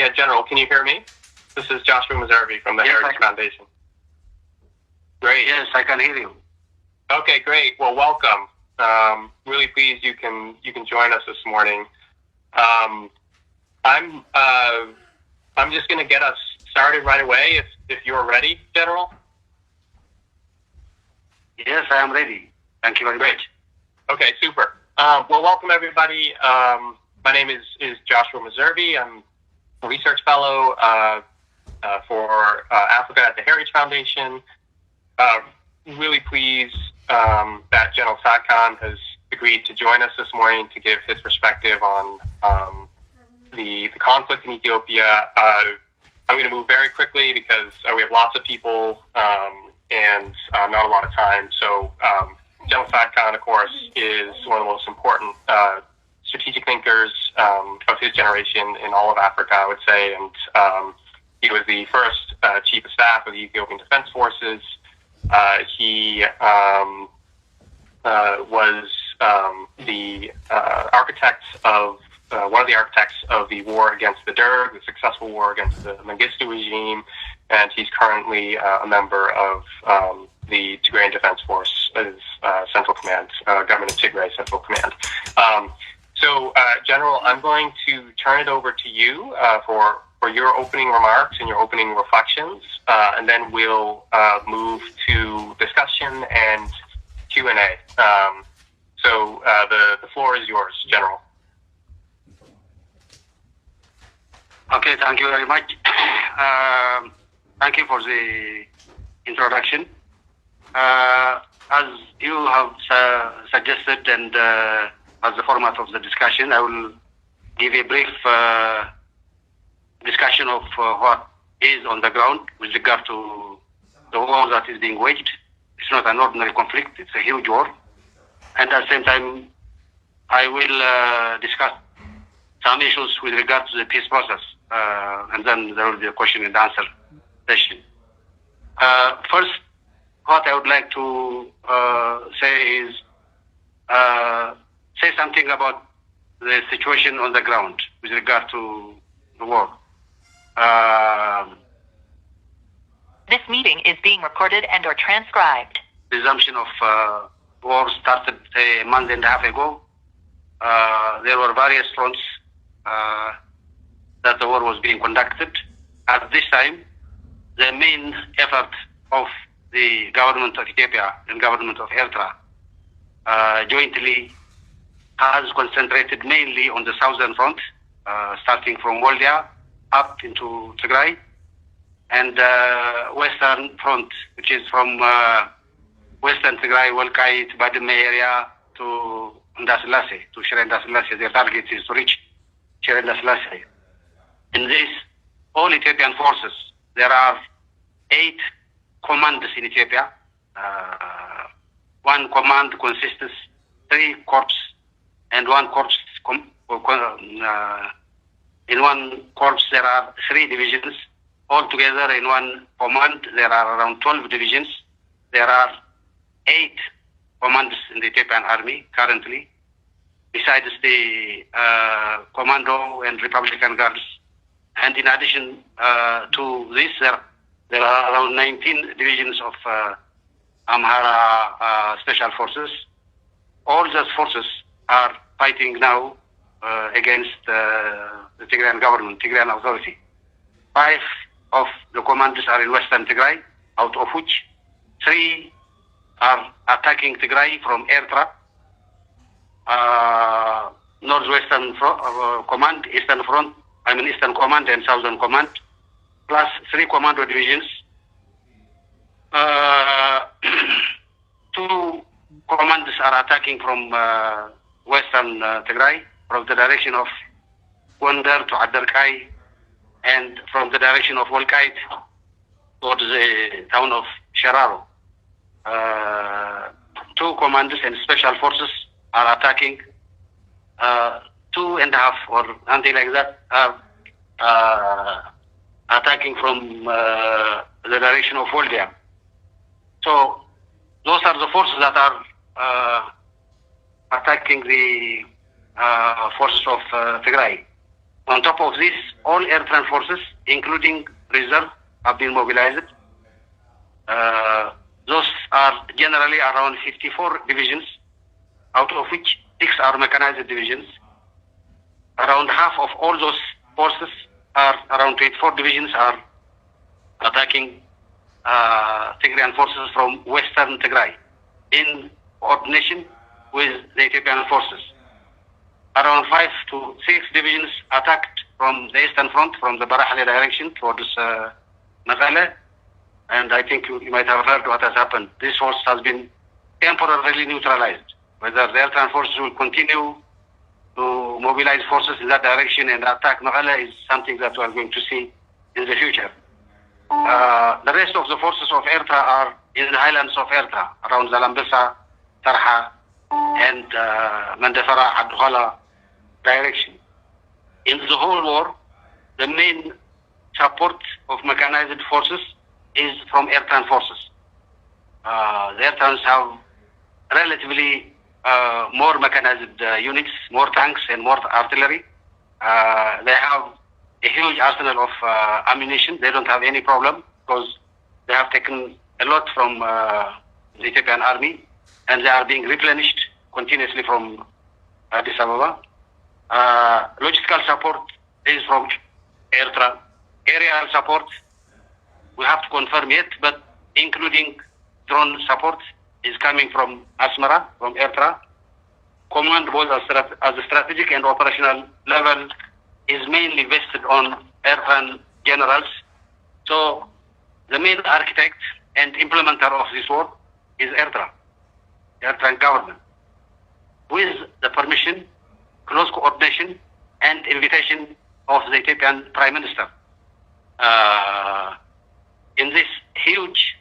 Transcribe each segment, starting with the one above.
Yeah, General, can you hear me? This is Joshua Meservey from the Heritage Foundation. Great. Yes, I can hear you. Okay, great. Well, welcome. Really pleased you can join us this morning. I'm just going to get us started right away if you're ready, General. Yes, I am ready. Thank you very much. Okay, super. Well, welcome everybody. My name is Joshua Meservey. I'm a research fellow for Africa at the Heritage Foundation. Really pleased that General Tsadkan has agreed to join us this morning to give his perspective on the conflict in Ethiopia. I'm going to move very quickly because we have lots of people and not a lot of time. So General Tsadkan, of course, is one of the most important strategic thinkers of his generation in all of Africa, I would say. And he was the first chief of staff of the Ethiopian Defense Forces. He was the architect of one of the architects of the war against the Derg, the successful war against the Mengistu regime, and he's currently a member of the Tigray Defense Force, Central Command, Government of Tigray Central Command. So, General, I'm going to turn it over to you for your opening remarks and your opening reflections, and then we'll move to discussion and Q&A. So the floor is yours, General. Okay, thank you very much. Thank you for the introduction. As you have suggested and as the format of the discussion, I will give a brief discussion of what is on the ground with regard to the war that is being waged. It's not an ordinary conflict, it's a huge war. And at the same time, I will discuss some issues with regard to the peace process, and then there will be a question and answer session. First, what I would like to say is say something about the situation on the ground with regard to the war. This meeting is being recorded and or transcribed. Resumption of war started a month and a half ago. There were various fronts that the war was being conducted. At this time, the main effort of the government of Ethiopia and government of Eritrea jointly has concentrated mainly on the southern front, starting from Waldia up into Tigray, and western front, which is from western Tigray, Walkite, Badime area to Ndasilase, to Shire Ndasilase. Their target is to reach Shire Ndasilase. In this, all Ethiopian forces, there are 8 commands in Ethiopia. One command consists of 3 corps and 1 corps. In 1 corps, there are 3 divisions. Altogether, in 1 command, there are around 12 divisions. There are 8 commands in the Ethiopian army currently, besides the commando and Republican Guards. And in addition to this, there are around 19 divisions of Amhara Special Forces. All those forces are fighting now against the Tigrayan government, Tigrayan authority. 5 of the commanders are in western Tigray, out of which 3 are attacking Tigray from Eritrea, northwestern command, eastern front, Eastern Command and Southern Command, plus 3 commando divisions. 2 commanders are attacking from western Tigray, from the direction of Gondar to Adarkai, and from the direction of Walkite towards the town of Shararo. 2 commanders and special forces are attacking. 2.5 or something like that are attacking from the direction of Waldia. So those are the forces that are attacking the forces of Tigray. On top of this, all Eritrean forces, including reserve, have been mobilized. Those are generally around 54 divisions, out of which 6 are mechanized divisions. Around half of all those forces are, around 24 divisions, are attacking Tigrayan forces from western Tigray in coordination with the Ethiopian forces. Around 5 to 6 divisions attacked from the eastern front, from the Barahale direction towards Mekelle. And I think you might have heard what has happened. This force has been temporarily neutralized. Whether the Eritrean forces will continue to mobilize forces in that direction and attack Mekelle is something that we are going to see in the future. The rest of the forces of Eritrea are in the highlands of Eritrea, around Zalambisa, Tarha, and Mandafara, Adhala direction. In the whole war, the main support of mechanized forces is from Eritrean forces. The Eritreans have relatively more mechanized units, more tanks and more artillery. They have a huge arsenal of ammunition. They don't have any problem because they have taken a lot from the Ethiopian army and they are being replenished continuously from Addis Ababa. Logistical support is from Eritrea. Aerial support, we have to confirm yet, but including drone support is coming from Asmara, from Eritrea. Command both as a strategic and operational level is mainly vested on Eritrean generals. So the main architect and implementer of this war is Eritrea, the Eritrean government, with the permission, close coordination, and invitation of the Ethiopian Prime Minister. In this huge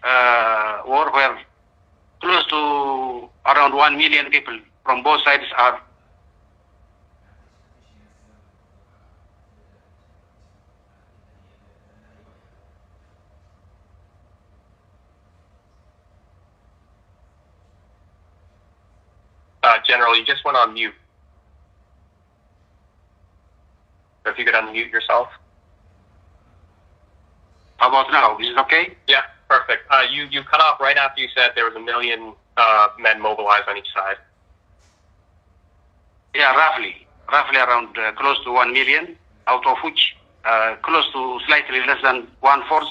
war where close to around 1 million people from both sides are General, you just went on mute. So if you could unmute yourself. How about now? Is it okay? Yeah, perfect. You cut off right after you said there was 1 million men mobilized on each side. Yeah, roughly around close to 1 million, out of which close to slightly less than 1/4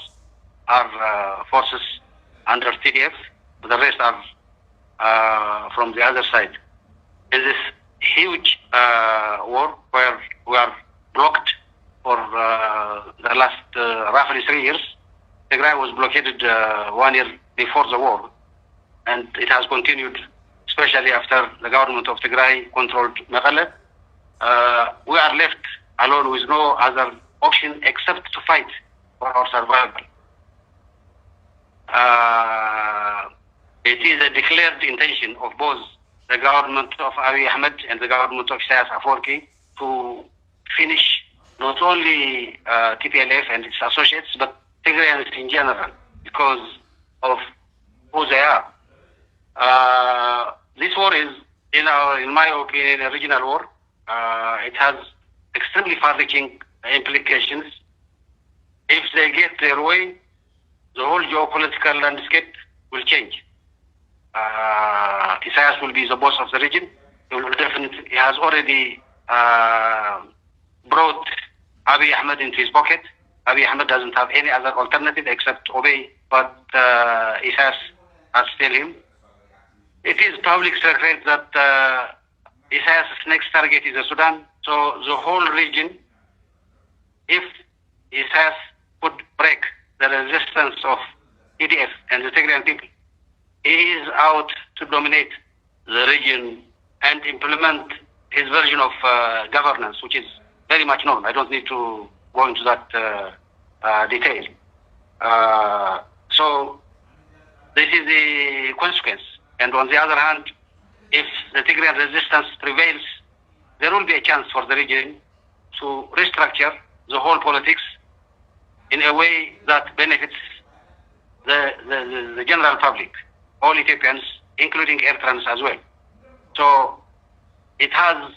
are forces under TDF. The rest are from the other side. In this huge war where we are blocked for the last roughly 3 years, Tigray was blockaded 1 year before the war, and it has continued, especially after the government of Tigray controlled Mekelle. We are left alone with no other option except to fight for our survival. It is a declared intention of both the government of Abiy Ahmed and the government of Isaias Afwerki to finish not only TPLF and its associates, but Tigrayans in general, because of who they are. This war is, in my opinion, a regional war. It has extremely far-reaching implications. If they get their way, the whole geopolitical landscape will change. Isaias will be the boss of the region. He has already brought Abiy Ahmed into his pocket. Abiy Ahmed doesn't have any other alternative except to obey what Isaias has tell him. It is public secret that Isaias' next target is Sudan. So the whole region, if Isaias could break the resistance of EDF and the Tigrayan people, he is out to dominate the region and implement his version of governance, which is very much known. I don't need to go into that detail. So this is the consequence. And on the other hand, if the Tigrayan resistance prevails, there will be a chance for the region to restructure the whole politics in a way that benefits the general public, all Ethiopians, including Eritreans as well. So it has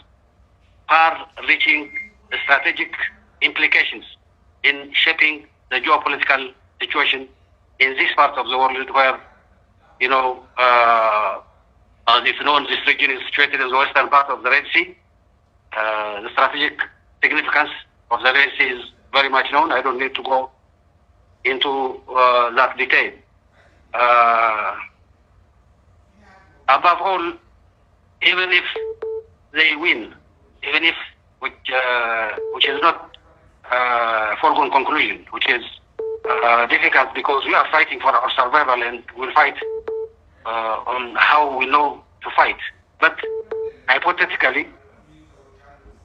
far-reaching strategic implications in shaping the geopolitical situation in this part of the world where, as if known, this region is situated in the western part of the Red Sea. The strategic significance of the Red Sea is very much known. I don't need to go into that detail. Above all, even if they win, even if which is not a foregone conclusion, which is difficult because we are fighting for our survival and we'll fight on how we know to fight. But hypothetically,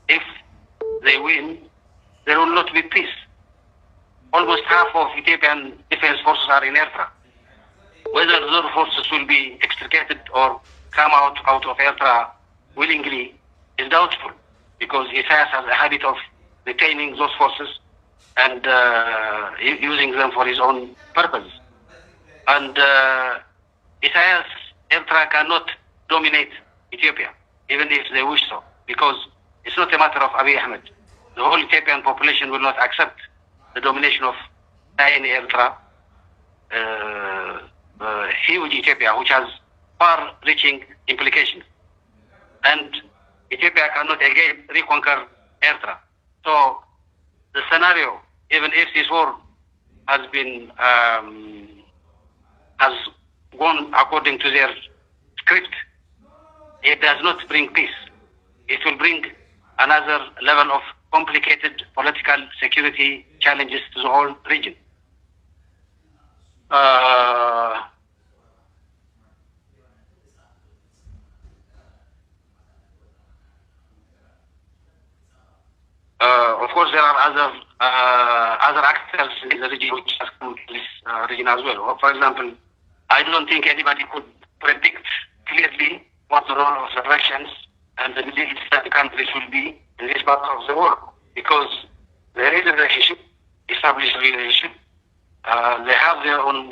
if they win, there will not be peace. Almost half of Ethiopian defense forces are in Eritrea. Whether those forces will be extricated or come out of Eritrea willingly is doubtful, because Isaias has a habit of retaining those forces and using them for his own purposes. And Isaias, Eritrea cannot dominate Ethiopia, even if they wish so, because it's not a matter of Abiy Ahmed. The whole Ethiopian population will not accept the domination of tiny Eritrea, huge Ethiopia, which has far-reaching implications. And Ethiopia cannot again reconquer Eritrea. So the scenario, even if this war has been has gone according to their script, it does not bring peace. It will bring another level of complicated political security challenges to the whole region. Of course, there are other actors in the region which have come to this region as well. For example, I don't think anybody could predict clearly what the role of the Russians and the Middle Eastern countries will be in this part of the world, because there is a relationship, established relationship. They have their own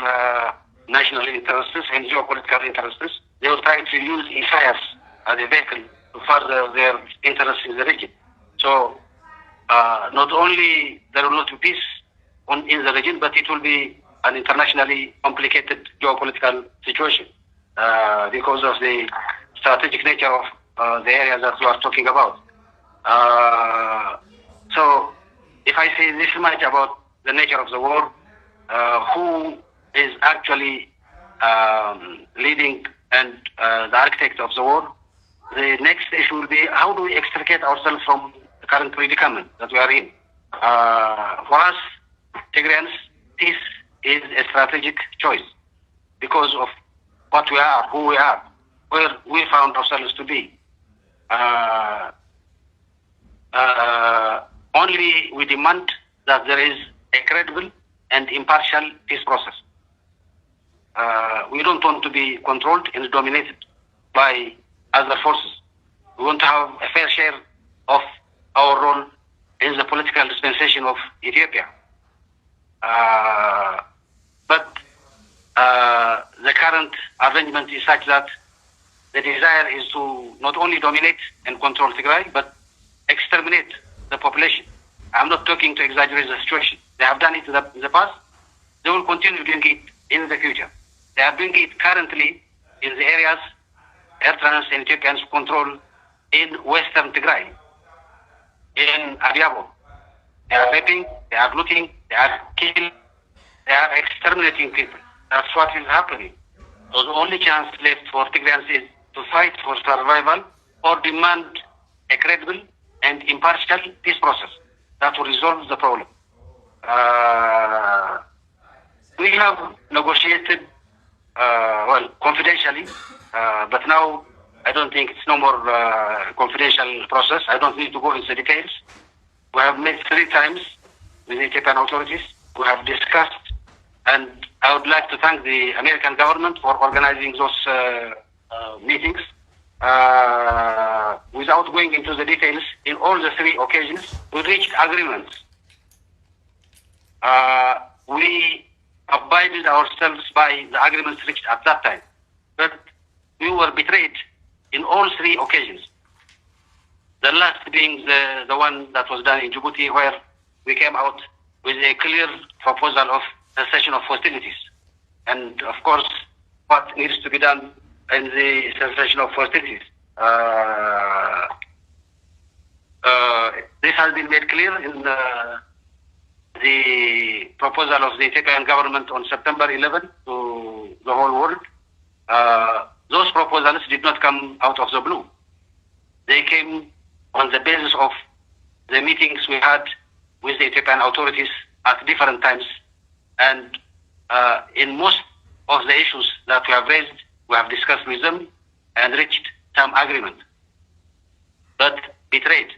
national interests and geopolitical interests. They will try to use Isaias as a vehicle to further their interests in the region. So not only there will not be peace in the region, but it will be an internationally complicated geopolitical situation because of the strategic nature of the area that we are talking about. So if I say this much about the nature of the war, who is actually leading and the architect of the war, the next issue will be how do we extricate ourselves from the current predicament that we are in. For us, Tigrayans, peace is a strategic choice because of what we are, who we are, where we found ourselves to be. Only we demand that there is a credible and impartial peace process. We don't want to be controlled and dominated by other forces. We want to have a fair share of our role in the political dispensation of Ethiopia. But the current arrangement is such that the desire is to not only dominate and control Tigray, but exterminate the population. I'm not talking to exaggerate the situation. They have done it in the past. They will continue doing it in the future. They are doing it currently in the areas Eritreans and Ethiopians control in western Tigray, in Abiabo. They are raping, they are looting, they are killing, they are exterminating people. That's what is happening. So the only chance left for Tigrayans is to fight for survival or demand a credible and impartial peace process that will resolve the problem. We have negotiated, confidentially, but now I don't think it's no more confidential process. I don't need to go into the details. We have met 3 times with the Ethiopian authorities. We have discussed, and I would like to thank the American government for organizing those meetings. Without going into the details, in all the 3 occasions, we reached agreements. We abided ourselves by the agreements reached at that time. But we were betrayed in all 3 occasions. The last being the one that was done in Djibouti, where we came out with a clear proposal of cessation of hostilities. And of course, what needs to be done in the cessation of hostilities. This has been made clear in the proposal of the Ethiopian government on September 11 to the whole world. Those proposals did not come out of the blue. They came on the basis of the meetings we had with the Ethiopian authorities at different times. And in most of the issues that we have raised, we have discussed with them and reached some agreement, but betrayed.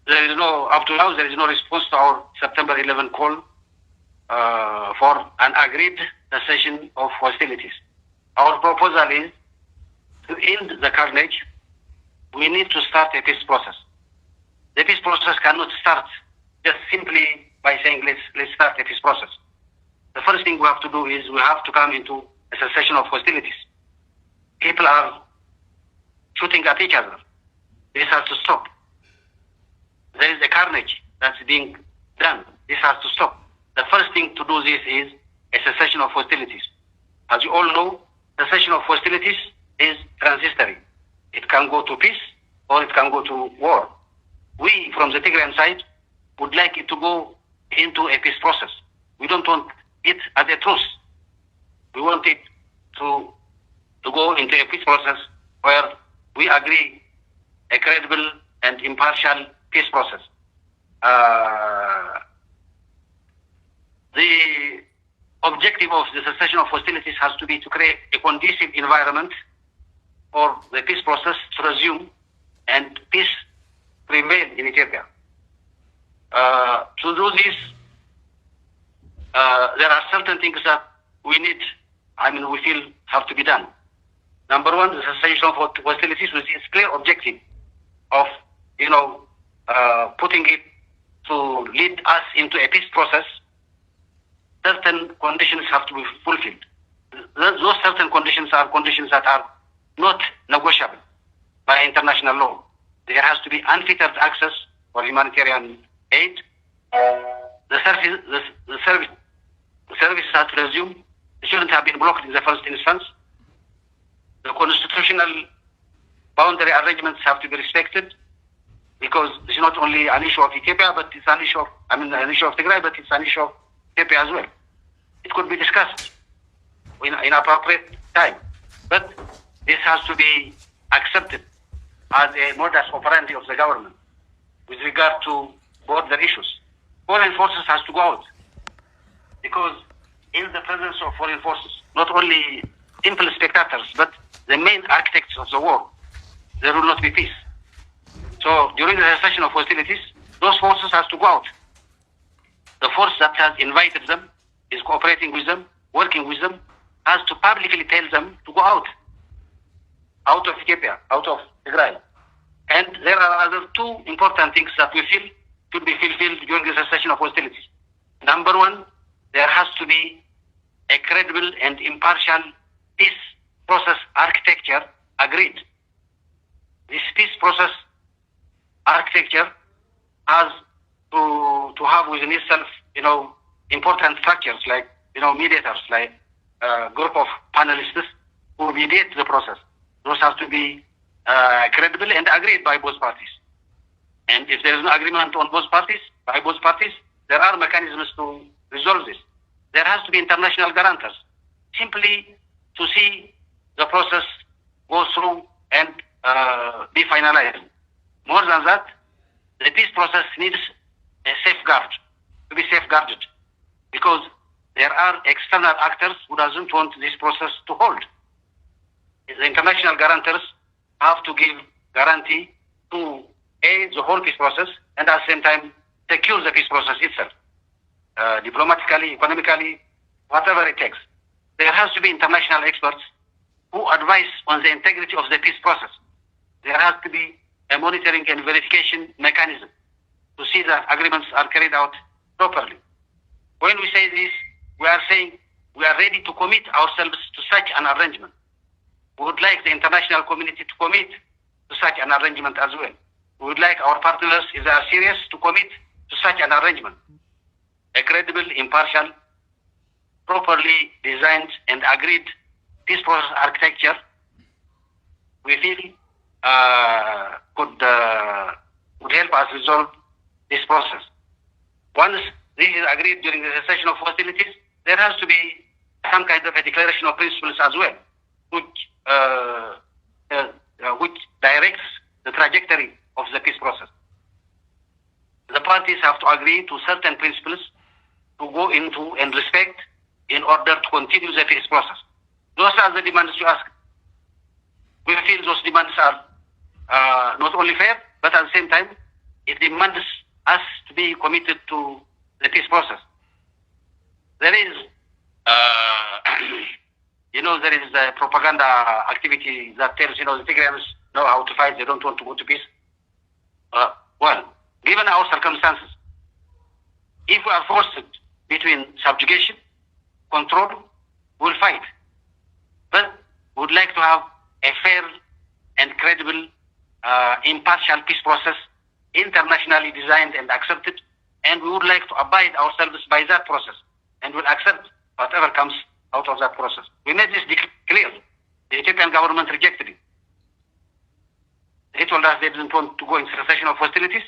There is no, up to now, there is no response to our September 11 call for an agreed cessation of hostilities. Our proposal is to end the carnage. We need to start a peace process. The peace process cannot start just simply by saying let's start a peace process. The first thing we have to do is we have to come into a cessation of hostilities. People are shooting at each other. This has to stop. There is a carnage that's being done. This has to stop. The first thing to do this is a cessation of hostilities. As you all know, cessation of hostilities is transitory. It can go to peace or it can go to war. We, from the Tigrayan side, would like it to go into a peace process. We don't want it as a truce. We want it to go into a peace process where we agree a credible and impartial peace process. The objective of the cessation of hostilities has to be to create a conducive environment for the peace process to resume and peace prevail in Ethiopia. To do this, there are certain things that we need, we feel have to be done. Number one, the cessation of hostilities with its clear objective of, putting it to lead us into a peace process. Certain conditions have to be fulfilled. Those certain conditions are conditions that are not negotiable by international law. There has to be unfettered access for humanitarian aid. The services have to resume. They shouldn't have been blocked in the first instance. The constitutional boundary arrangements have to be respected, because it's not only an issue of Ethiopia, but it's an issue of, an issue of Tigray, but it's an issue of Ethiopia as well. It could be discussed in appropriate time, but this has to be accepted as a modus operandi of the government with regard to border issues. Foreign forces has to go out, because in the presence of foreign forces, not only simple spectators, but the main architects of the war, there will not be peace. So during the cessation of hostilities, those forces has to go out. The force that has invited them, is cooperating with them, working with them, has to publicly tell them to go out of Ethiopia, out of Tigray. And there are other two important things that we feel should be fulfilled during the cessation of hostilities. Number one, there has to be a credible and impartial peace process architecture agreed. This peace process architecture has to have within itself, important structures like, mediators, like a group of panelists who mediate the process. Those have to be credible and agreed by both parties. And if there is no agreement by both parties, there are mechanisms to resolve this. There has to be international guarantors, simply to see the process go through and be finalized. More than that, the peace process needs a safeguard, to be safeguarded, because there are external actors who doesn't want this process to hold. The international guarantors have to give guarantee to the whole peace process, and at the same time secure the peace process itself, diplomatically, economically, whatever it takes. There has to be international experts who advise on the integrity of the peace process. There has to be a monitoring and verification mechanism to see that agreements are carried out properly. When we say this, we are saying we are ready to commit ourselves to such an arrangement. we would like the international community to commit to such an arrangement as well. We would like our partners, if they are serious, to commit to such an arrangement. A credible, impartial, properly designed and agreed peace process architecture, we feel would help us resolve this process. Once this is agreed during the cessation of hostilities, there has to be some kind of a declaration of principles as well, which directs the trajectory of the peace process. The parties have to agree to certain principles to go into and respect in order to continue the peace process. Those are the demands you ask. We feel those demands are not only fair, but at the same time, it demands us to be committed to the peace process. There is, there is a propaganda activity that tells, the Tigrayans know how to fight, they don't want to go to peace. Well, given our circumstances, if we are forced between subjugation, control, we'll fight. But we would like to have a fair and credible, impartial peace process, internationally designed and accepted, and we would like to abide ourselves by that process, and will accept whatever comes out of that process. We made this clear. The Ethiopian government rejected it. They told us they didn't want to go into cessation of hostilities,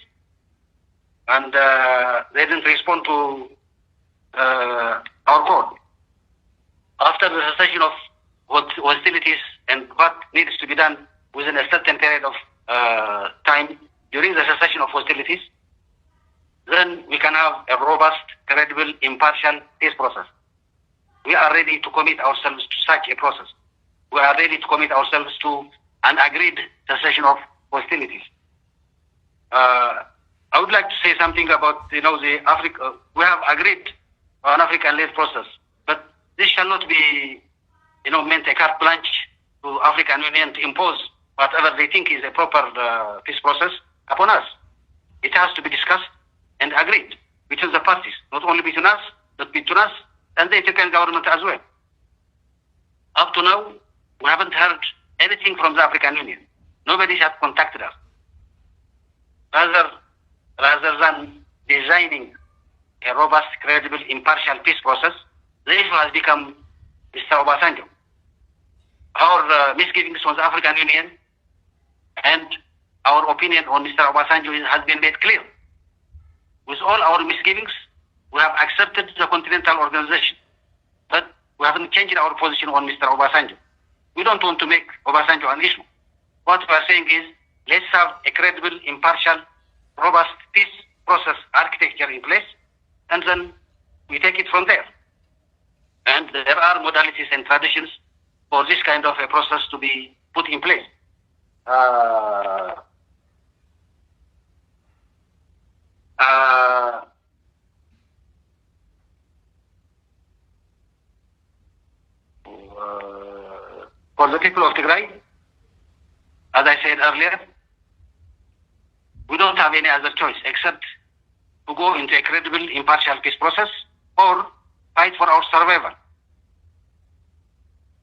and they didn't respond to our call. After the cessation of hostilities and what needs to be done within a certain period of time during the cessation of hostilities, then we can have a robust, credible, impartial peace process. We are ready to commit ourselves to such a process. We are ready to commit ourselves to an agreed cessation of hostilities. I would like to say something about, we have agreed on African-led process, but this shall not be, meant a carte blanche to African Union to impose whatever they think is a proper peace process upon us. It has to be discussed and agreed between the parties, not only between us, but between us and the Ethiopian government as well. Up to now, we haven't heard anything from the African Union. Nobody has contacted us. Rather than designing a robust, credible, impartial peace process, the issue has become Mr. Obasanjo. Our misgivings on the African Union and our opinion on Mr. Obasanjo has been made clear. With all our misgivings, we have accepted the Continental Organization, but we haven't changed our position on Mr. Obasanjo. We don't want to make Obasanjo an issue. What we are saying is, let's have a credible, impartial, robust peace process architecture in place, and then we take it from there. And there are modalities and traditions for this kind of a process to be put in place. For the people of Tigray, as I said earlier, we don't have any other choice except to go into a credible, impartial peace process or fight for our survival.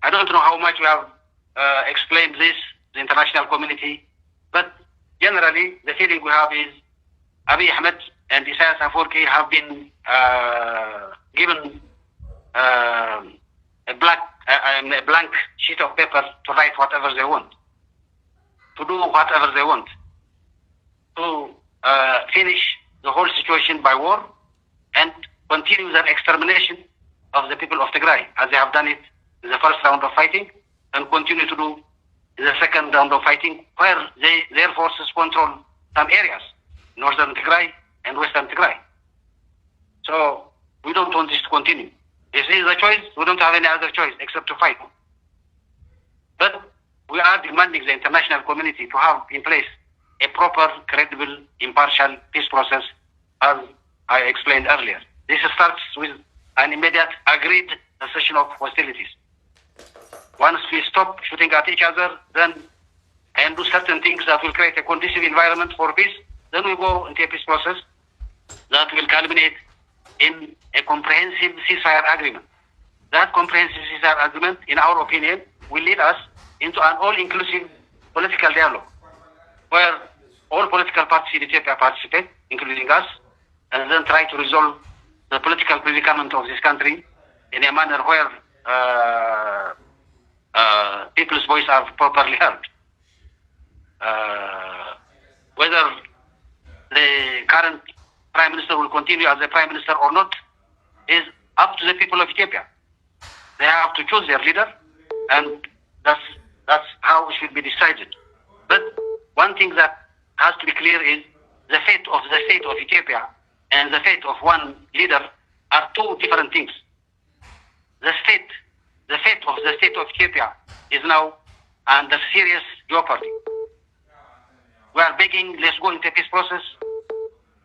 I don't know how much we have explained this to the international community, but generally the feeling we have is Abiy Ahmed and Isaias Afwerki have been given a blank sheet of paper to write whatever they want, to do whatever they want, to finish the whole situation by war and continue their extermination of the people of Tigray, as they have done it in the first round of fighting, and continue to do in the second round of fighting, where their forces control some areas, northern Tigray and western Tigray. So we don't want this to continue. If this is a choice, we don't have any other choice except to fight. But we are demanding the international community to have in place a proper, credible, impartial peace process, as I explained earlier. This starts with an immediate agreed cessation of hostilities. Once we stop shooting at each other, and do certain things that will create a conducive environment for peace, then we go into a peace process that will culminate in a comprehensive ceasefire agreement. That comprehensive ceasefire agreement, in our opinion, will lead us into an all-inclusive political dialogue, where all political parties in Ethiopia participate, including us, and then try to resolve the political predicament of this country in a manner where people's voice are properly heard. Whether the current Prime Minister will continue as a Prime Minister or not is up to the people of Ethiopia. They have to choose their leader, and that's how it should be decided. But one thing that has to be clear is the fate of the state of Ethiopia and the fate of one leader are two different things. The fate of the state of Ethiopia is now under serious jeopardy. We are begging, let's go into a peace process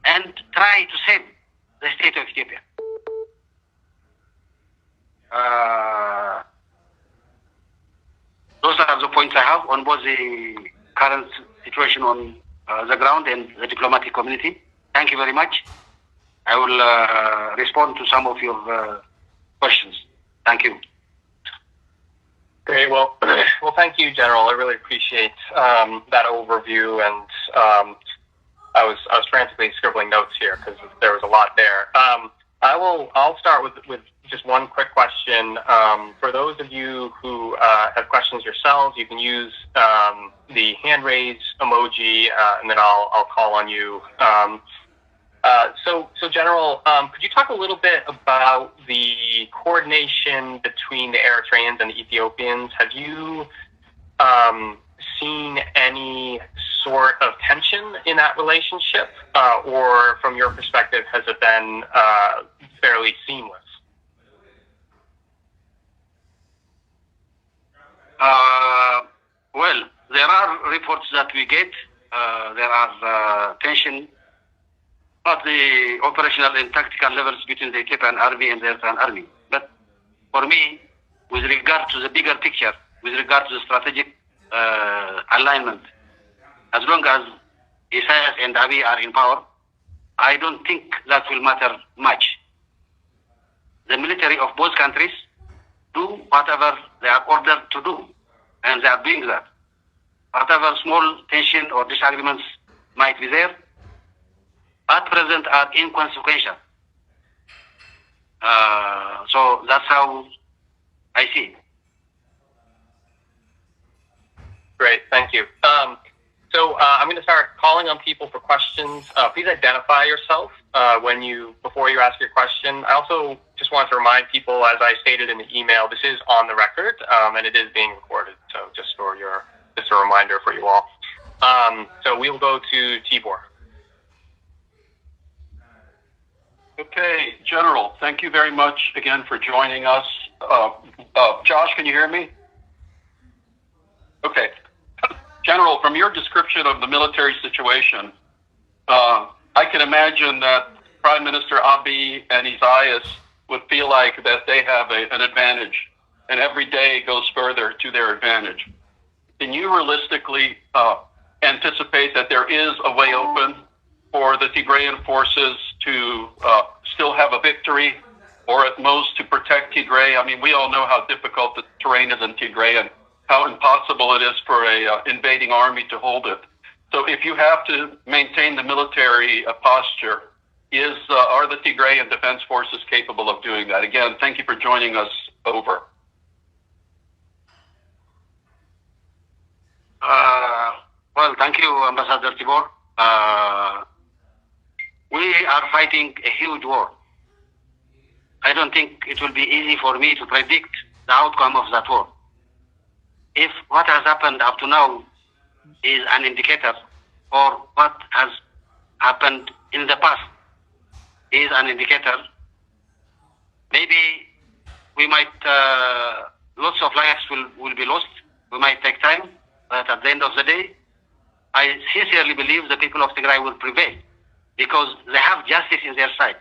and try to save the state of Ethiopia. Those are the points I have on both the current situation on the ground and the diplomatic community. Thank you very much. I will respond to some of your questions. Thank you. Great. Well, thank you, General. I really appreciate that overview, and I was frantically scribbling notes here because there was a lot there. I'll start with just one quick question. For those of you who have questions yourselves, you can use the hand raise emoji, and then I'll call on you. So General, could you talk a little bit about the coordination between the Eritreans and the Ethiopians? Have you seen any sort of tension in that relationship, or from your perspective, has it been fairly seamless? Well, there are reports that we get. There are tension at the operational and tactical levels between the Ethiopian army and the Eritrean army. But for me, with regard to the bigger picture, with regard to the strategic alignment, as long as Isaias and Abiy are in power, I don't think that will matter much. The military of both countries do whatever they are ordered to do, and they are doing that. Whatever small tension or disagreements might be there, at present are inconsequential. So that's how I see it. Great, thank you. So I'm going to start calling on people for questions. Please identify yourself before you ask your question. I also just want to remind people, as I stated in the email, this is on the record and it is being recorded. So just a reminder for you all. So we will go to Tibor. Okay, General, thank you very much again for joining us. Josh, can you hear me? Okay. General, from your description of the military situation, I can imagine that Prime Minister Abiy and Isaias would feel like that they have an advantage, and every day goes further to their advantage. Can you realistically anticipate that there is a way open for the Tigrayan forces to still have a victory, or at most to protect Tigray? I mean, we all know how difficult the terrain is in Tigray and how impossible it is for a invading army to hold it. So if you have to maintain the military posture, are the Tigrayan defense forces capable of doing that? Again, thank you for joining us. Over. Well, thank you, Ambassador Tibor. We are fighting a huge war. I don't think it will be easy for me to predict the outcome of that war. If what has happened up to now is an indicator, or what has happened in the past is an indicator, maybe we might, lots of lives will be lost. We might take time, but at the end of the day, I sincerely believe the people of Tigray will prevail because they have justice in their side.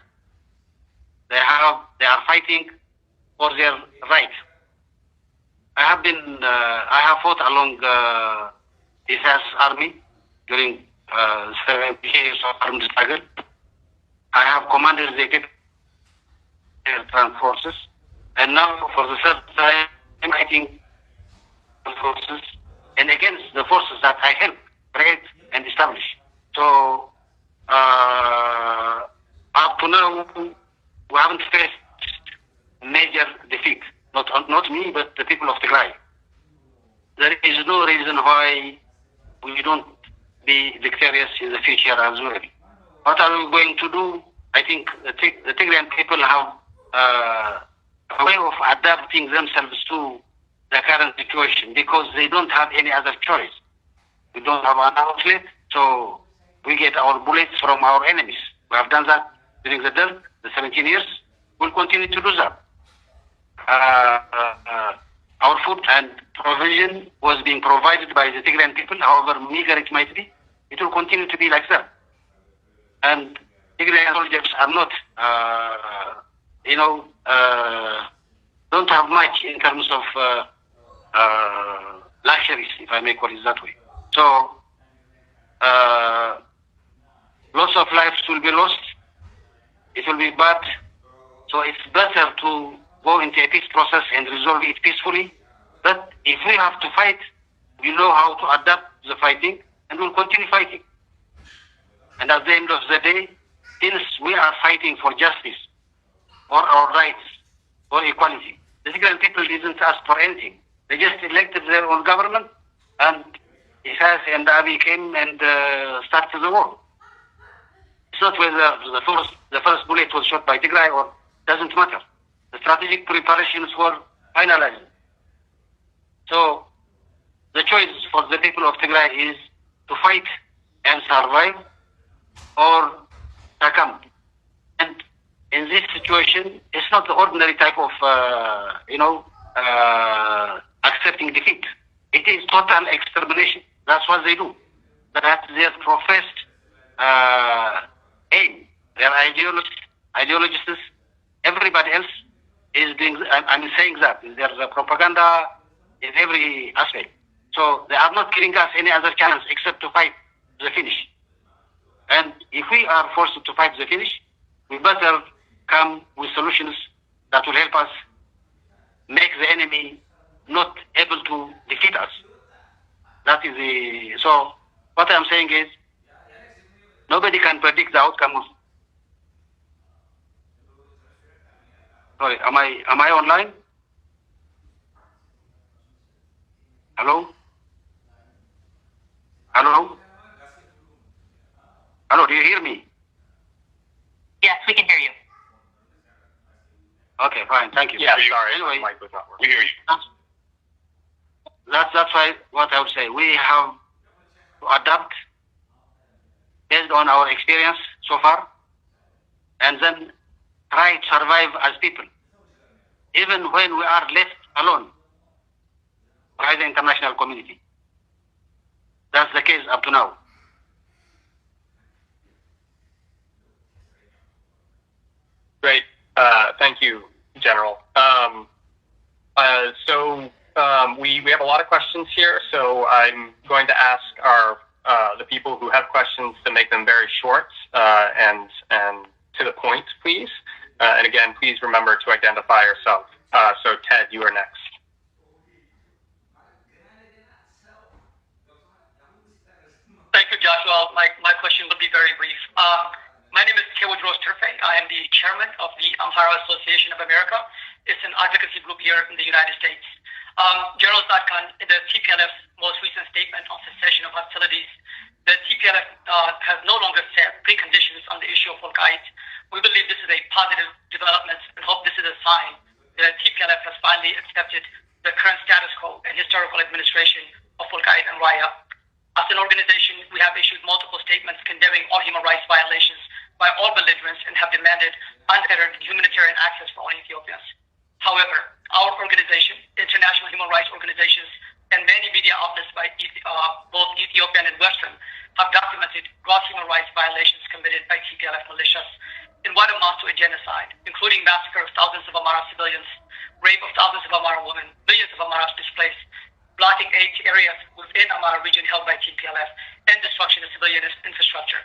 They are fighting for their right. I have fought along Isaias' army during 7 years of armed struggle. I have commanded the Eritrean forces, and now for the third time I'm fighting forces and against the forces that I helped create and establish. So up to now, we haven't faced major defeat. Not me, but the people of Tigray. There is no reason why we don't be victorious in the future as well. What are we going to do? I think the Tigrayan people have a way of adapting themselves to the current situation because they don't have any other choice. We don't have an outlet, so we get our bullets from our enemies. We have done that during the 17 years. We'll continue to do that. Our food and provision was being provided by the Tigrayan people, however meager it might be. It will continue to be like that. And Tigrayan soldiers are not, don't have much in terms of luxuries, if I may call it that way. So, loss of lives will be lost. It will be bad. So it's better to go into a peace process and resolve it peacefully. But if we have to fight, we know how to adapt the fighting and we'll continue fighting. And at the end of the day, since we are fighting for justice, or our rights, or equality, the Tigrayan people didn't ask for anything. They just elected their own government, and Isaias and Abiy came and started the war. It's not whether the first bullet was shot by Tigray or doesn't matter. The strategic preparations were finalized. So the choice for the people of Tigray is to fight and survive or succumb. And in this situation, it's not the ordinary type of, accepting defeat. It is total extermination. That's what they do. That's their professed aim. Their ideologists, everybody else is doing, I'm saying that. There's a propaganda in every aspect. So they are not giving us any other chance except to fight to the finish. And if we are forced to fight to the finish, we better come with solutions that will help us make the enemy not able to defeat us. That is so what I'm saying is, nobody can predict the outcome of. Sorry, am I online? Hello? Hello? Hello, do you hear me? Yes, we can hear you. Okay, fine, thank you. Yeah, sorry, Anyway, mic was not working. We hear you. That's why what I would say. We have to adapt based on our experience so far, and then try to survive as people, even when we are left alone by the international community. That's the case up to now. Great. Thank you, General. We have a lot of questions here, so I'm going to ask the people who have questions to make them very short and to the point, please. And again, please remember to identify yourself. So Ted, you are next. Thank you, Joshua. My question will be very brief. My name is Kewodros Turfe. I am the chairman of the Amhara Association of America. It's an advocacy group here in the United States. General Tsadkan, in the TPLF's most recent statement on cessation of hostilities, the TPLF has no longer set preconditions on the issue of Volkite. We believe this is a positive development and hope this is a sign that TPLF has finally accepted the current status quo and historical administration of Volkite and Raya. As an organization, we have issued multiple statements condemning all human rights violations by all belligerents and have demanded unfettered humanitarian access for all Ethiopians. However, our organization, international human rights organizations, and many media outlets by both Ethiopian and Western have documented gross human rights violations committed by TPLF militias in what amounts to a genocide, including massacre of thousands of Amhara civilians, rape of thousands of Amhara women, millions of Amharas displaced, blocking 8 areas within Amhara region held by TPLF, and destruction of civilian infrastructure.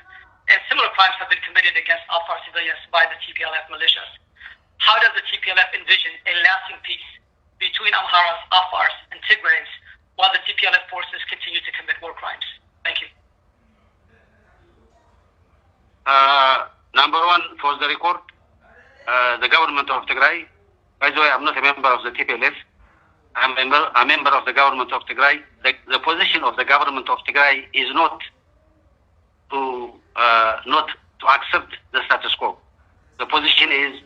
And similar crimes have been committed against Afar civilians by the TPLF militias. How does the TPLF envision a lasting peace between Amharas, Afars, and Tigrays while the TPLF forces continue to commit war crimes? Thank you. Number one, for the record, the government of Tigray, by the way, I'm not a member of the TPLF. I'm a member of the government of Tigray. The position of the government of Tigray is not to accept the status quo. The position is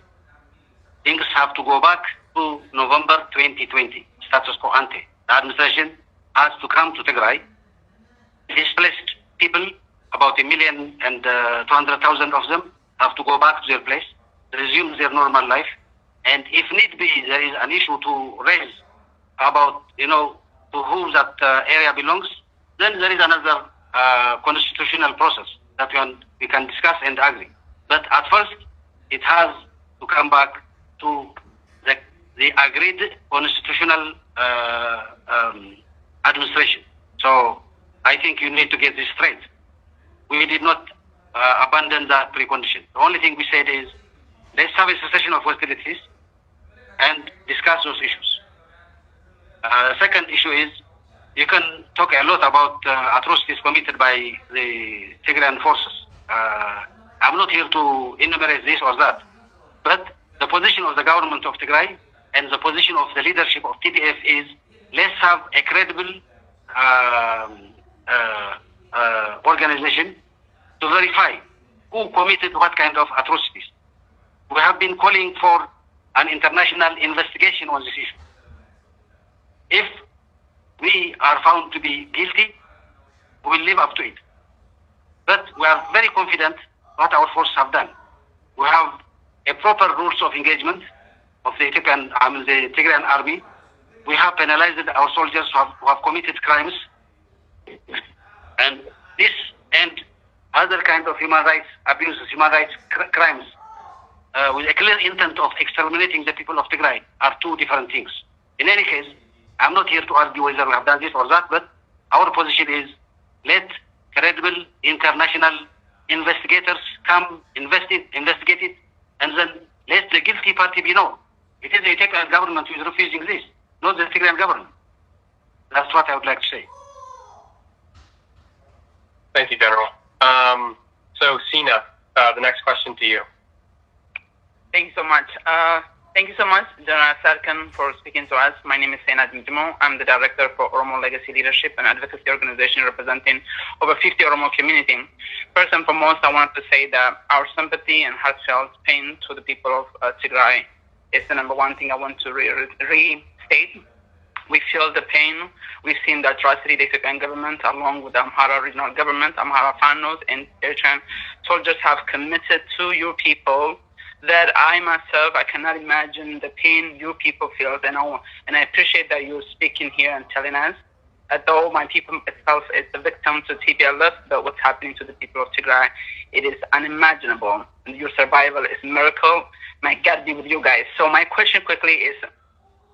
things have to go back to November 2020, status quo ante. The administration has to come to Tigray. Displaced people, about 1,200,000 of them, have to go back to their place, resume their normal life, and if need be, there is an issue to raise about, to whom that area belongs, then there is another constitutional process that we can discuss and agree. But at first, it has to come back to the agreed constitutional administration. So I think you need to get this straight. We did not abandon that precondition. The only thing we said is, let's have a cessation of hostilities and discuss those issues. The second issue is, you can talk a lot about atrocities committed by the Tigrayan forces. I'm not here to enumerate this or that, but the position of the government of Tigray and the position of the leadership of TPF is, let's have a credible organization to verify who committed what kind of atrocities. We have been calling for an international investigation on this issue. If we are found to be guilty, we will live up to it. But we are very confident what our forces have done. We have a proper rules of engagement of the Tigrayan army. We have penalized our soldiers who have committed crimes. And this and other kind of human rights abuses, human rights crimes, with a clear intent of exterminating the people of Tigray are two different things. In any case, I'm not here to argue whether we have done this or that, but our position is, let credible international investigators come, investigate it, and then let the guilty party be known. It is the Ethiopian government who is refusing this, not the Tigrayan government. That's what I would like to say. Thank you, General. So, Sina, the next question to you. Thank you so much. Thank you so much, General Tsadkan, for speaking to us. My name is Sena Dimdimo. I'm the director for Oromo Legacy Leadership, an advocacy organization representing over 50 Oromo community. First and foremost, I want to say that our sympathy and heartfelt pain to the people of Tigray is the number one thing I want to restate. We feel the pain. We've seen the atrocity the Ethiopian government, along with the Amhara regional government, Amhara Fanos, and Eritrean soldiers have committed to your people, that I myself, I cannot imagine the pain your people feel. And I appreciate that you're speaking here and telling us, although my people itself is the victim to TPLF, but what's happening to the people of Tigray, it is unimaginable. And your survival is a miracle. May God be with you guys. So my question quickly is,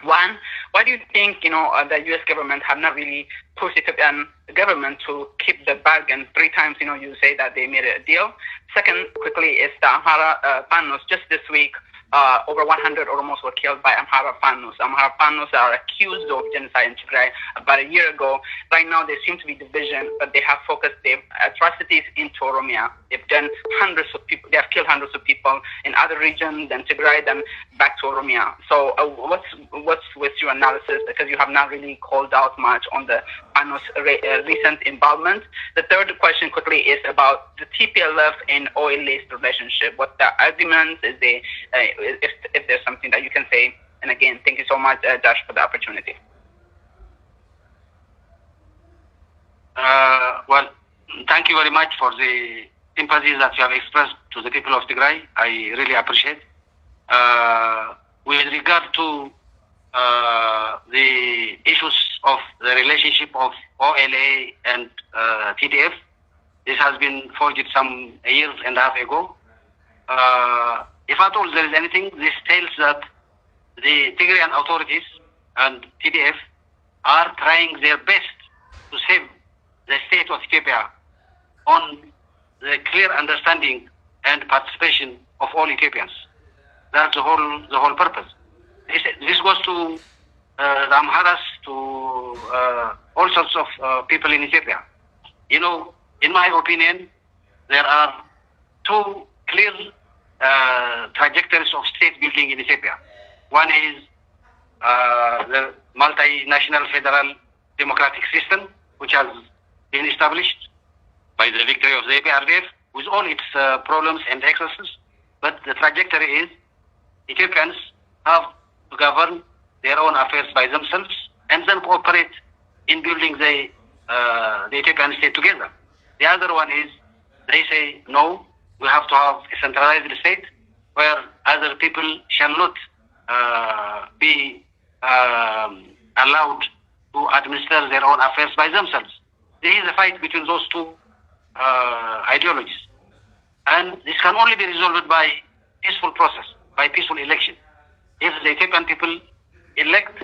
one, why do you think, the U.S. government have not really pushed the Ethiopian government to keep the bargain? 3 times, you say that they made a deal. Second, quickly, is the Amhara Fanos. Just this week, over 100 Oromos were killed by Amhara Fanos. Amhara Fanos are accused of genocide in Tigray about a year ago. Right now, there seems to be division, but they have focused their atrocities into Oromia. They've done hundreds of people. They have killed hundreds of people in other regions than Tigray, then back to Oromia. So, what's with your analysis? Because you have not really called out much on the Fanos recent involvement. The third question quickly is about the TPLF and oil-laced relationship. What the arguments is there? If there's something that you can say. And again, thank you so much, Josh, for the opportunity. Well, thank you very much for the sympathies that you have expressed to the people of Tigray. I really appreciate. With regard to the issues of the relationship of OLA and TDF, this has been forged some years and a half ago. If at all there is anything, this tells that the Tigrayan authorities and TDF are trying their best to save the state of Ethiopia on the clear understanding and participation of all Ethiopians. That's the whole purpose. This goes to the Amharas to all sorts of people in Ethiopia. You know, in my opinion, there are two clear trajectories of state building in Ethiopia. One is the multinational federal democratic system, which has been established by the victory of the APRDF with all its problems and excesses. But the trajectory is Ethiopians have to govern their own affairs by themselves and then cooperate in building the Ethiopian state together. The other one is they say, no, we have to have a centralized state where other people shall not be allowed to administer their own affairs by themselves. There is a fight between those two ideologies. And this can only be resolved by peaceful process, by peaceful election. If the Ethiopian people elect,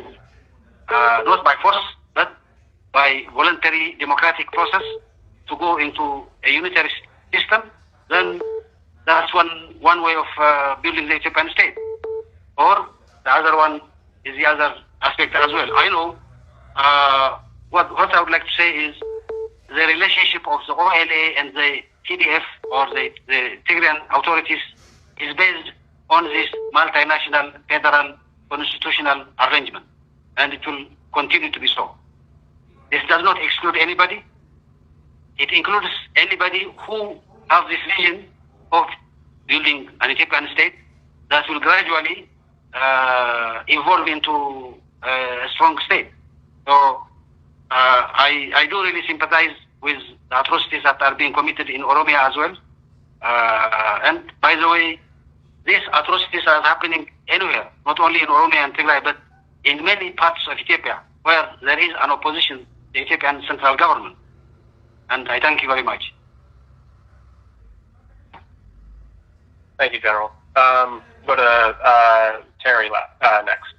not by force, but by voluntary democratic process to go into a unitary system, then that's one way of building the Ethiopian state. Or the other one is the other aspect as well. I know what I would like to say is the relationship of the OLA and the TDF or the Tigrayan authorities is based on this multinational federal constitutional arrangement, and it will continue to be so. This does not exclude anybody. It includes anybody who have this vision of building an Ethiopian state that will gradually evolve into a strong state. So I do really sympathize with the atrocities that are being committed in Oromia as well. And by the way, these atrocities are happening anywhere, not only in Oromia and Tigray, but in many parts of Ethiopia where there is an opposition to the Ethiopian central government. And I thank you very much. Thank you, General. Go to Terry next.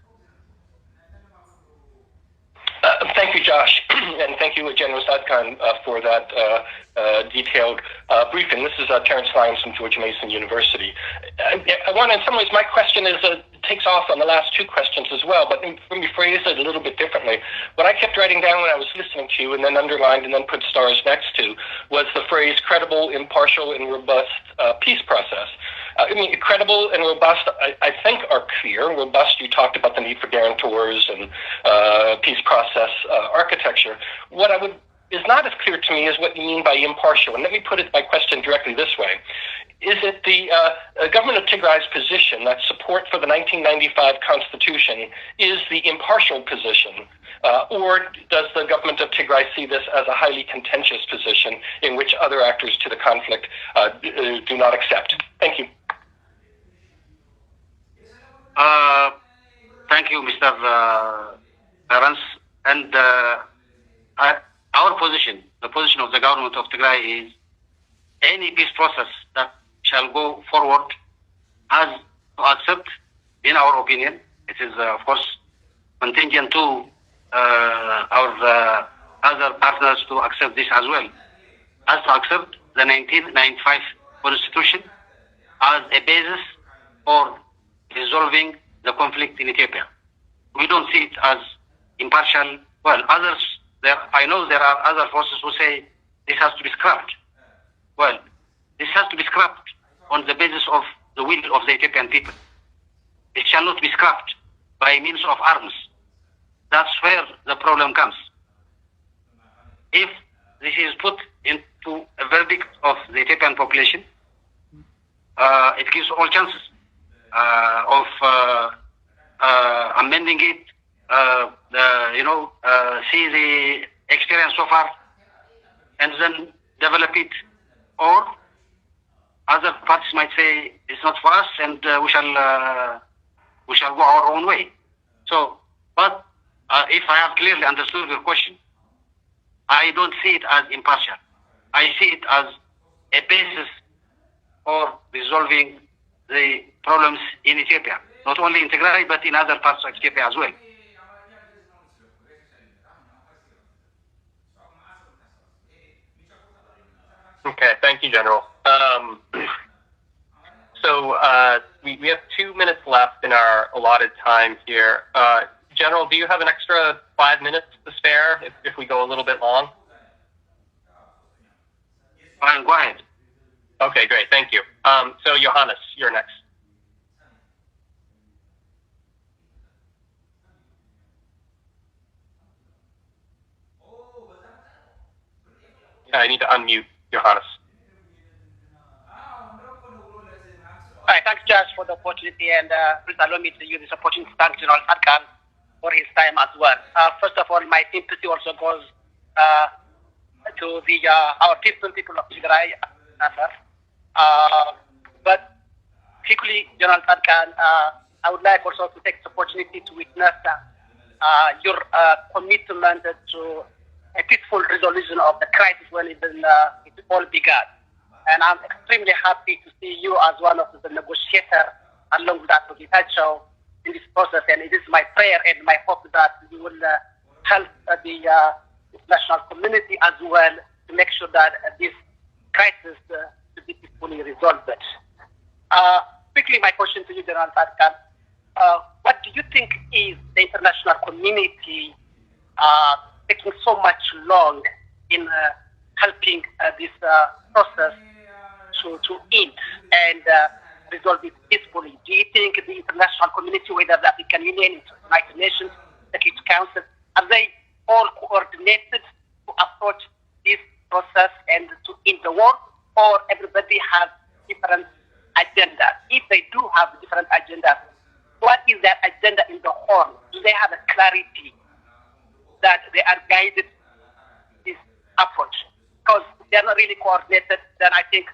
Thank you, Josh, and thank you, General Tsadkan, for that detailed briefing. This is Terrence Lyons from George Mason University. I want, in some ways, my question is takes off on the last two questions as well, but let me phrase it a little bit differently. What I kept writing down when I was listening to you and then underlined and then put stars next to was the phrase credible, impartial, and robust peace process. I mean, credible and robust, I think, are clear. Robust, you talked about the need for guarantors and peace process architecture. What is not as clear to me is what you mean by impartial. And let me put my question directly this way. Is it the government of Tigray's position that support for the 1995 Constitution is the impartial position? Or does the government of Tigray see this as a highly contentious position in which other actors to the conflict do not accept? Thank you. Thank you, Mr. Pearce. And our position, the position of the government of Tigray is any peace process that shall go forward has to accept, in our opinion, it is, of course, contingent to our other partners to accept this as well, has to accept the 1995 Constitution as a basis for resolving the conflict in Ethiopia. We don't see it as impartial. Well, I know there are other forces who say this has to be scrapped. Well, this has to be scrapped on the basis of the will of the Ethiopian people. It shall not be scrapped by means of arms. That's where the problem comes. If this is put into a verdict of the Ethiopian population, it gives all chances of amending it, see the experience so far, and then develop it. Or other parties might say it's not for us, and we shall go our own way. So, but if I have clearly understood your question, I don't see it as impartial. I see it as a basis for resolving the problems in Ethiopia, not only in Tigray, but in other parts of Ethiopia as well. Okay, thank you, General. So we have 2 minutes left in our allotted time here. General, do you have an extra 5 minutes to spare if we go a little bit long? Fine, go ahead. Okay, great. Thank you. So, Johannes, you're next. I need to unmute Johannes. Hi, thanks, Josh, for the opportunity, and please allow me to use this opportunity to thank General Tsadkan for his time as well. First of all, my sympathy also goes to the our people of Tigray. But particularly, General Tsadkan, I would like also to take this opportunity to witness your commitment to a peaceful resolution of the crisis when it all began. And I'm extremely happy to see you as one of the negotiators along with Ethiopia in this process. And it is my prayer and my hope that you will help the international community as well to make sure that this crisis to be peacefully resolved. Quickly, my question to you, General Tsadkan, what do you think is the international community taking so much long in helping this process to end and resolve it peacefully? Do you think the international community, whether the African Union, United Nations, Security Council, are they all coordinated to approach this process and to end the war, or everybody has different agendas? If they do have different agendas, what is their agenda in the whole? Do they have a clarity that they are guided this approach? Because they are not really coordinated, then I think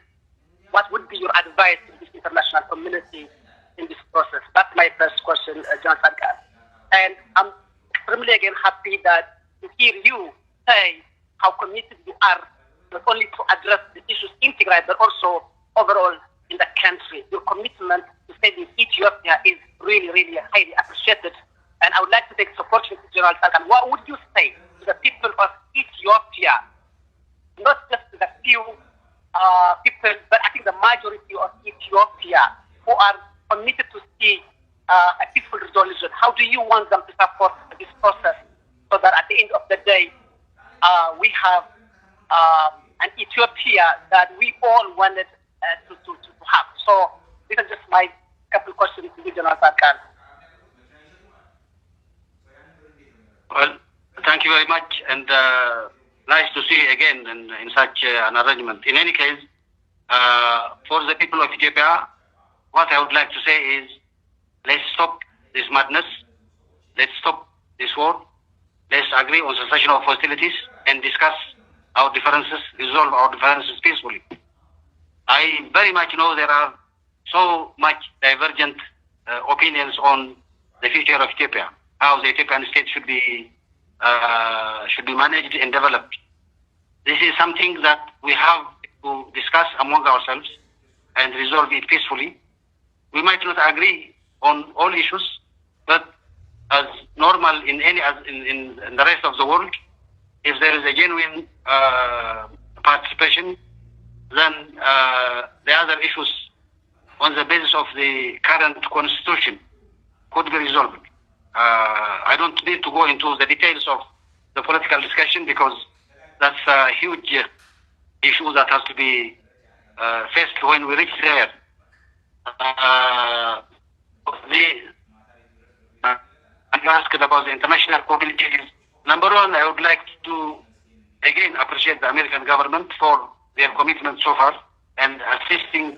what would be your advice to this international community in this process? That's my first question, John Tsadkan. And I'm extremely again happy that to hear you say how committed you are not only to address the issues in Tigray, but also overall in the country. Your commitment to saving Ethiopia is really, really highly appreciated. And I would like to take this opportunity, General Tsadkan. What would you say to the people of Ethiopia, not just to the few people, but I think the majority of Ethiopia who are committed to see a peaceful resolution? How do you want them to support this process so that at the end of the day, we have an Ethiopia that we all wanted to have? So these are just my couple of questions to you, General Tsadkan. Well, thank you very much, and nice to see you again in such an arrangement. In any case, for the people of Ethiopia, what I would like to say is, let's stop this madness, let's stop this war, let's agree on cessation of hostilities and discuss our differences, resolve our differences peacefully. I very much know there are so much divergent opinions on the future of Ethiopia, how the Ethiopian state should be managed and developed. This is something that we have to discuss among ourselves and resolve it peacefully. We might not agree on all issues, but as normal in the rest of the world, if there is a genuine participation, then the other issues on the basis of the current constitution could be resolved. I don't need to go into the details of the political discussion because that's a huge issue that has to be faced when we reach there. You asked about the international community. Number one, I would like to again appreciate the American government for their commitment so far and assisting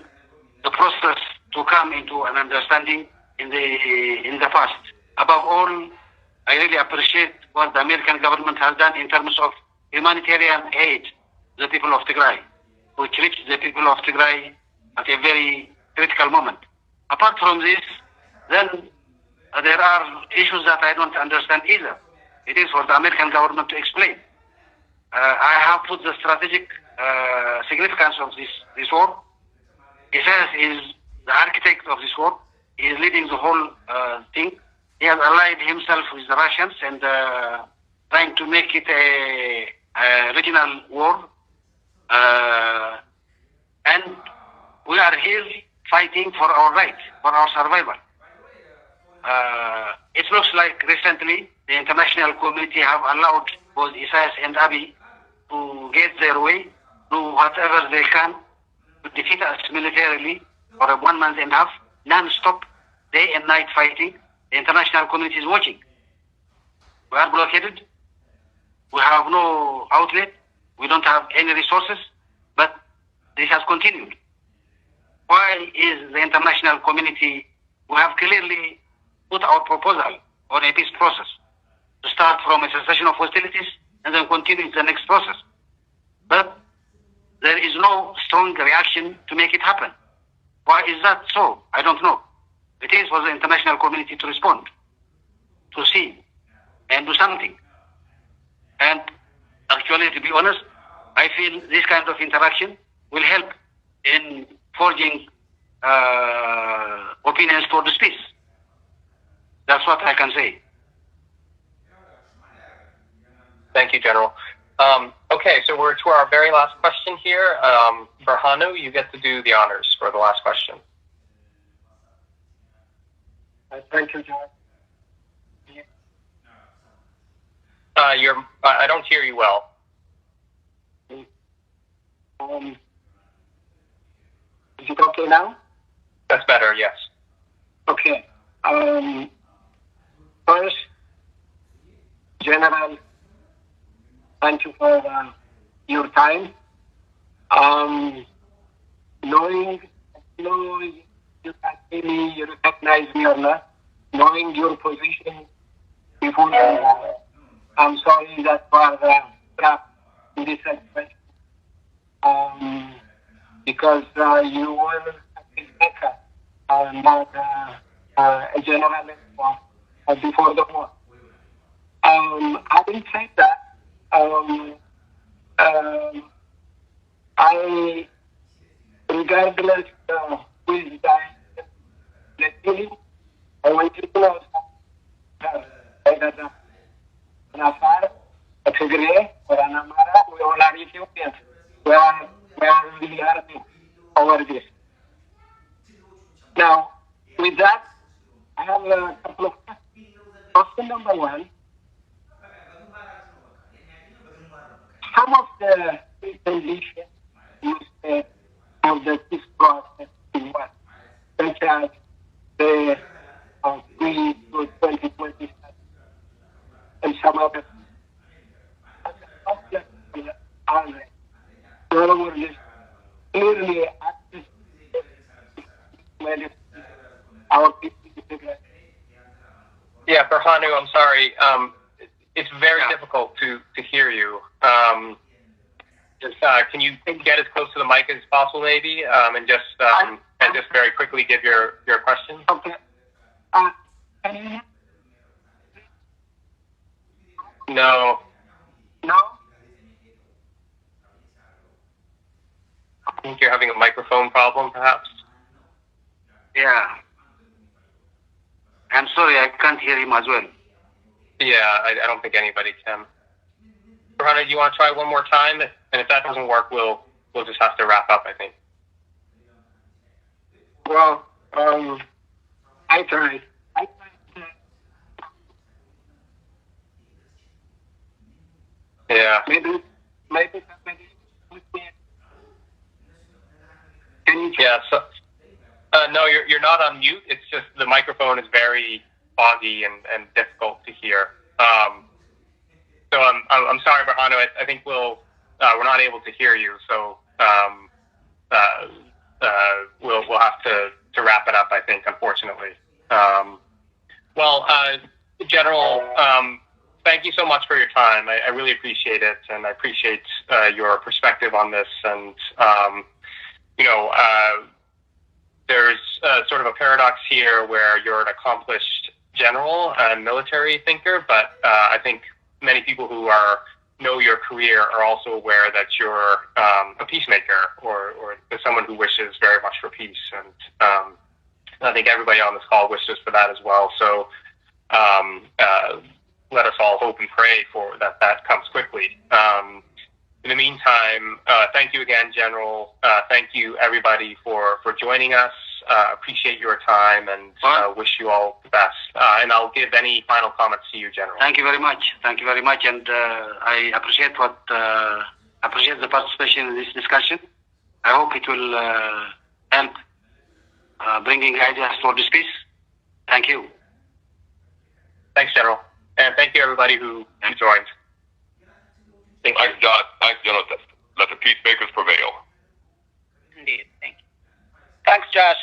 the process to come into an understanding in the past. Above all, I really appreciate what the American government has done in terms of humanitarian aid to the people of Tigray, which reached the people of Tigray at a very critical moment. Apart from this, then there are issues that I don't understand either. It is for the American government to explain. I have put the strategic significance of this war. Israel is the architect of this war. He is leading the whole thing. He has allied himself with the Russians and trying to make it a regional war. And we are here fighting for our right, for our survival. it looks like recently the international community have allowed both Isaias and Abiy to get their way, do whatever they can to defeat us militarily for 1 month and a half, non-stop, day and night fighting. The international community is watching. We are blockaded. We have no outlet. We don't have any resources, but this has continued. Why is the international community, we have clearly put our proposal on a peace process to start from a cessation of hostilities and then continue the next process. But there is no strong reaction to make it happen. Why is that so? I don't know. It is for the international community to respond, to see, and do something. And actually, to be honest, I feel this kind of interaction will help in forging opinions for the peace. That's what I can say. Thank you, General. Okay, so we're to our very last question here. Berhanu, you get to do the honors for the last question. Thank you, John. I don't hear you well. Is it okay now? That's better, yes. Okay. First, General, thank you for your time. Knowing you recognize me or not, knowing your position before, I'm sorry that you are trapped in this situation. Because you were a peacemaker, not a general before the war. Having said that, I, regardless who is dying, I want you to know that Afar, Tigray, or Anamara, we all are Ethiopians. We are really happy over this. Now, with that, I have a couple of questions. Question number one, some of the conditions you said of the peace process in what, such as the 3 to 2027 and some other in other words, clearly access our people. Yeah, Berhanu, I'm sorry. It's very difficult to hear you. Can you get as close to the mic as possible, maybe, and just very quickly give your question? Okay. Can you hear? No. No? I think you're having a microphone problem, perhaps. Yeah. I'm sorry, I can't hear him as well. Yeah, I don't think anybody can. Berhanu, do you want to try one more time? And if that doesn't work, we'll just have to wrap up, I think. Well, I tried. Yeah. Maybe somebody with me. Can you Yeah. So, no, you're not on mute. It's just the microphone is very foggy and difficult to hear. So I'm sorry, Berhanu. I think we're not able to hear you. So we'll have to wrap it up, I think, unfortunately. General, thank you so much for your time. I really appreciate it, and I appreciate your perspective on this. And there's sort of a paradox here where you're an accomplished general and military thinker, but I think many people who know your career are also aware that you're a peacemaker or someone who wishes very much for peace. And I think everybody on this call wishes for that as well. So let us all hope and pray for that comes quickly. In the meantime, thank you again, General. Thank you, everybody, for joining us. appreciate your time and wish you all the best. And I'll give any final comments to you, General. Thank you very much. Thank you very much, and I appreciate the participation in this discussion. I hope it will help bringing ideas for this peace. Thank you. Thanks, General, and thank you everybody who joined. Thanks, John. Thanks, General. Let the peacemakers prevail. Indeed. Thank you. Thanks, Josh.